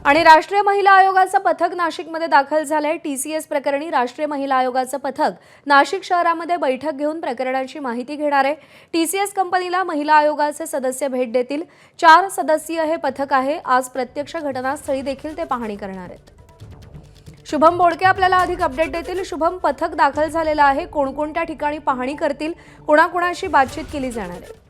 आणि राष्ट्रीय महिला आयोगाचं पथक नाशिकमध्ये दाखल झालंय। टीसीएस प्रकरणी राष्ट्रीय महिला आयोगाचं पथक नाशिक शहरामध्ये बैठक घेऊन प्रकरणाची माहिती घेणार आहे। टीसीएस कंपनीला महिला आयोगाचे सदस्य भेट देतील। 4 सदस्यीय हे पथक आहे। आज प्रत्यक्ष घटनास्थळी देखील ते पाहणी करणार आहेत। शुभम बोडके आपल्याला अधिक अपडेट देतील। शुभम, पथक दाखल झालेलं आहे, कोणकोणत्या ठिकाणी पाहणी करतील, कोणाकोणाशी बातचीत केली जाणार आहे?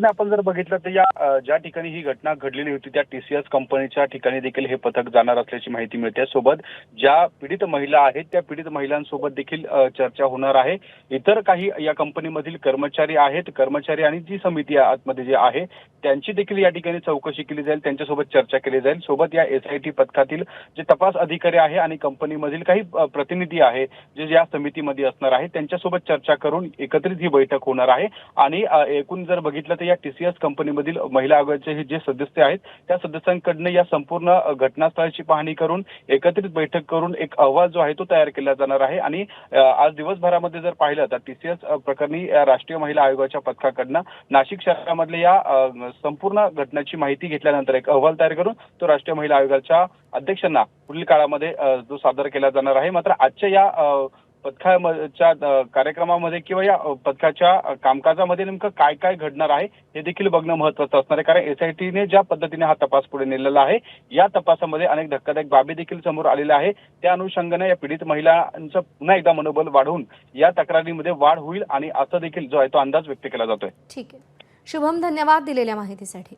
आपण जर बघितलं तर या ज्या ठिकाणी ही घटना घडलेली होती त्या टीसीएस कंपनीच्या ठिकाणी देखील हे पथक जाणार असल्याची माहिती मिळते। सोबत ज्या पीडित महिला आहेत त्या पीडित महिलांसोबत देखील चर्चा होणार आहे। इतर काही या कंपनीमधील कर्मचारी आहेत, कर्मचारी आणि जी समिती आतमध्ये जे आहे त्यांची देखील या ठिकाणी चौकशी केली जाईल, त्यांच्यासोबत चर्चा केली जाईल। सोबत या एसआयटी पथकातील जे तपास अधिकारी आहे आणि कंपनीमधील काही प्रतिनिधी आहे जे या समितीमध्ये असणार आहे त्यांच्यासोबत चर्चा करून एकत्रित ही बैठक होणार आहे। आणि एकूण जर बघितलं तर या टीसीएस कंपनीमधील महिला आयोगाचे हे जे सदस्य आहेत त्या सदस्यांकडून या संपूर्ण घटनास्थळाची पाहणी करून एकत्रित बैठक करून एक अहवाल जो आहे तो तयार केला जाणार आहे। आणि आज दिवसभरामध्ये जर पाहिलं तर टीसीएस प्रकरणी राष्ट्रीय महिला आयोगाच्या पथकाकडून नाशिक शहरामधल्या या संपूर्ण घटनेची माहिती घेतल्यानंतर एक अहवाल तयार करून तो राष्ट्रीय महिला आयोगाच्या अध्यक्षांना पुढील काळामध्ये जो सादर केला जाणार आहे। मात्र आजच्या या पथकाच्या कार्यक्रमामध्ये किंवा या पथकाच्या कामकाजामध्ये नेमकं काय काय घडणार आहे हे देखील बघणं महत्त्वाचं असणार आहे। कारण एसआयटीने ज्या पद्धतीने हा तपास पुढे नेलेला आहे या तपासामध्ये अनेक धक्कादायक बाबी देखील समोर आलेल्या आहे। त्या अनुषंगाने या पीडित महिलांचं पुन्हा एकदा मनोबल वाढवून या तक्रारीमध्ये वाढ होईल आणि असं देखील जो आहे तो अंदाज व्यक्त केला जातोय। ठीक आहे शुभम, धन्यवाद दिलेल्या माहितीसाठी।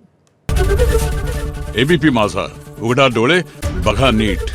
एबीपी माझा, उघडा डोळे बघा नीट।